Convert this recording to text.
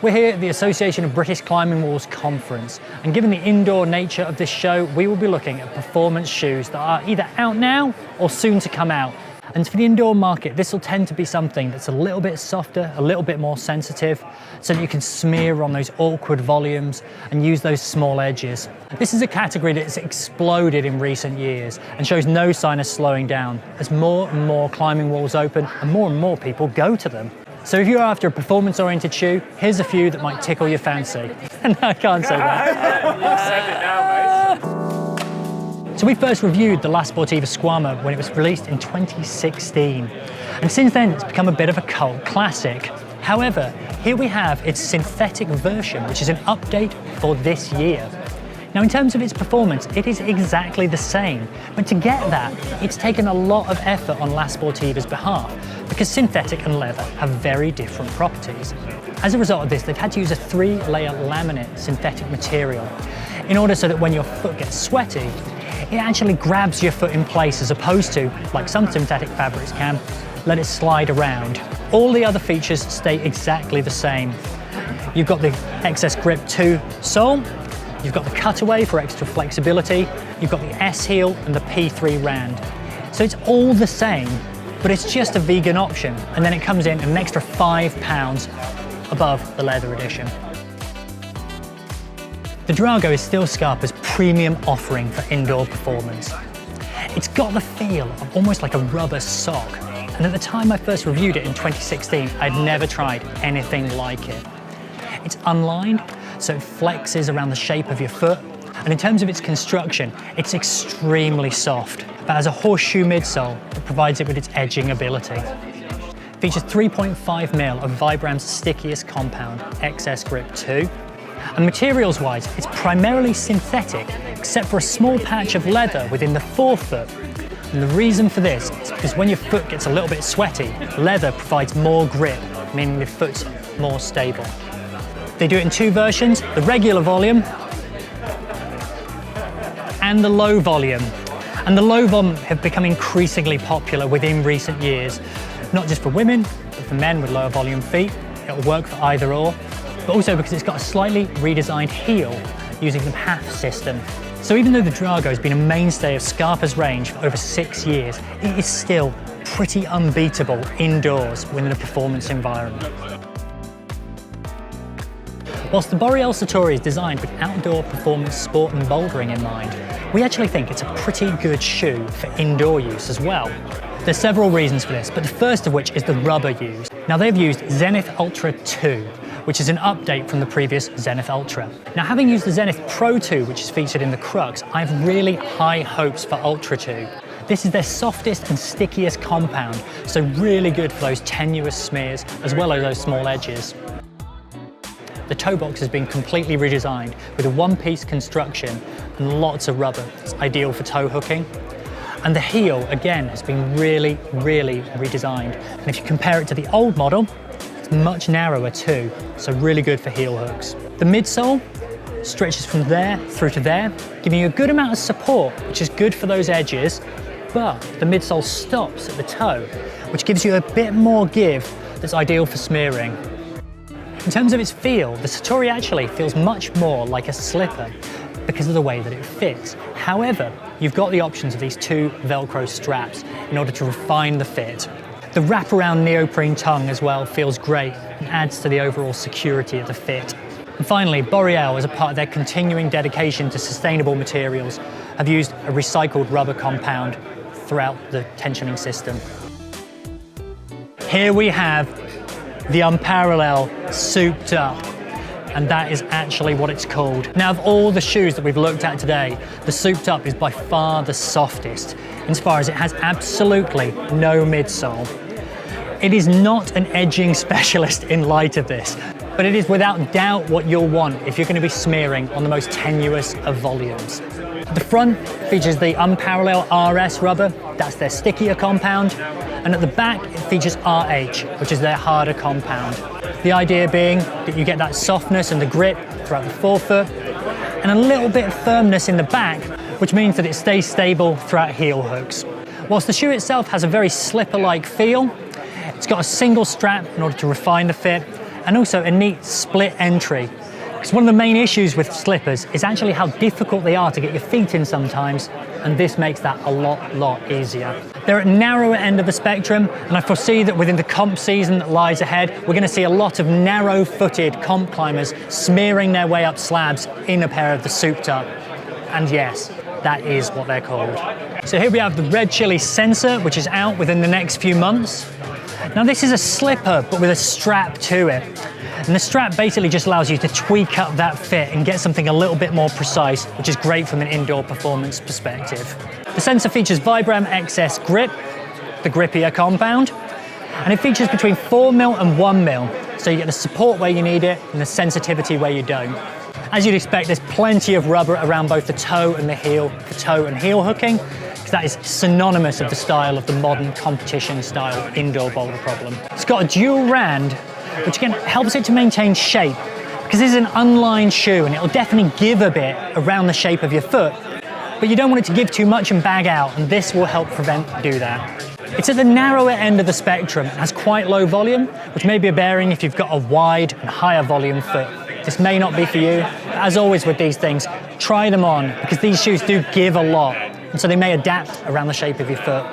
We're here at the Association of British Climbing Walls conference, and given the indoor nature of this show, we will be looking at performance shoes that are either out now or soon to come out. And for the indoor market, this will tend to be something that's a little bit softer, a little bit more sensitive, so that you can smear on those awkward volumes and use those small edges. This is a category that's exploded in recent years and shows no sign of slowing down as more and more climbing walls open and more people go to them. So if you're after a performance-oriented shoe, here's a few that might tickle your fancy. No, I can't say that. So we first reviewed the La Sportiva Skwama when it was released in 2016. And since then, it's become a bit of a cult classic. However, here we have its synthetic version, which is an update for this year. Now, in terms of its performance, it is exactly the same. But to get that, it's taken a lot of effort on La Sportiva's behalf, because synthetic and leather have very different properties. As a result of this, they've had to use a 3-layer laminate synthetic material in order so that when your foot gets sweaty, it actually grabs your foot in place, as opposed to, like some synthetic fabrics can, let it slide around. All the other features stay exactly the same. You've got the Excess Grip 2 sole, you've got the cutaway for extra flexibility, you've got the S heel and the P3 rand. So it's all the same, but it's just a vegan option, and then it comes in an extra £5 above the leather edition. The Drago is still Scarpa's premium offering for indoor performance. It's got the feel of almost like a rubber sock, and at the time I first reviewed it in 2016, I'd never tried anything like it. It's unlined, so it flexes around the shape of your foot, and in terms of its construction, it's extremely soft, but has a horseshoe midsole that provides it with its edging ability. It features 3.5mm of Vibram's stickiest compound, Excess Grip 2, and materials-wise, it's primarily synthetic, except for a small patch of leather within the forefoot. And the reason for this is because when your foot gets a little bit sweaty, leather provides more grip, meaning the foot's more stable. They do it in two versions, the regular volume and the low volume. And the low volume have become increasingly popular within recent years, not just for women, but for men with lower volume feet. It'll work for either or, but also because it's got a slightly redesigned heel using the PAF system. So even though the Drago has been a mainstay of Scarpa's range for over 6 years, it is still pretty unbeatable indoors within a performance environment. Whilst the Boreal Satori is designed with outdoor performance sport and bouldering in mind, we actually think it's a pretty good shoe for indoor use as well. There's several reasons for this, but the first of which is the rubber used. Now, they've used Zenith Ultra 2, which is an update from the previous Zenith Ultra. Now, having used the Zenith Pro 2, which is featured in the Crux, I have really high hopes for Ultra 2. This is their softest and stickiest compound, so really good for those tenuous smears as well as those small edges. The toe box has been completely redesigned with a one-piece construction and lots of rubber. It's ideal for toe hooking. And the heel, again, has been really redesigned. And if you compare it to the old model, it's much narrower too, so really good for heel hooks. The midsole stretches from there through to there, giving you a good amount of support, which is good for those edges, but the midsole stops at the toe, which gives you a bit more give that's ideal for smearing. In terms of its feel, the Satori actually feels much more like a slipper because of the way that it fits. However, you've got the options of these two Velcro straps in order to refine the fit. The wraparound neoprene tongue as well feels great and adds to the overall security of the fit. And finally, Boreal, as a part of their continuing dedication to sustainable materials, have used a recycled rubber compound throughout the tensioning system. Here we have the Unparallel Souped Up, and that is actually what it's called. Now, of all the shoes that we've looked at today, the Souped Up is by far the softest, insofar as it has absolutely no midsole. It is not an edging specialist in light of this, but it is without doubt what you'll want if you're going to be smearing on the most tenuous of volumes. The front features the Unparallel RS rubber, that's their stickier compound, and at the back it features RH, which is their harder compound. The idea being that you get that softness and the grip throughout the forefoot, and a little bit of firmness in the back, which means that it stays stable throughout heel hooks. Whilst the shoe itself has a very slipper-like feel, it's got a single strap in order to refine the fit, and also a neat split entry. Because one of the main issues with slippers is actually how difficult they are to get your feet in sometimes, and this makes that a lot easier. They're at narrower end of the spectrum, and I foresee that within the comp season that lies ahead, we're going to see a lot of narrow-footed comp climbers smearing their way up slabs in a pair of the Souped Up. And yes, that is what they're called. So here we have the Red Chili Sensor, which is out within the next few months. Now this is a slipper, but with a strap to it. And the strap basically just allows you to tweak up that fit and get something a little bit more precise, which is great from an indoor performance perspective. The sensor features Vibram XS grip, the grippier compound, and it features between 4mm and 1mm, so you get the support where you need it and the sensitivity where you don't. As you'd expect, there's plenty of rubber around both the toe and the heel for toe and heel hooking, because that is synonymous of the style of the modern competition style indoor boulder problem. It's got a dual rand, which again helps it to maintain shape, because this is an unlined shoe and it'll definitely give a bit around the shape of your foot, but you don't want it to give too much and bag out, and this will help prevent do that. It's at the narrower end of the spectrum and has quite low volume, which may be a bearing if you've got a wide and higher volume foot. This may not be for you. As always with these things, try them on, because these shoes do give a lot, and so they may adapt around the shape of your foot.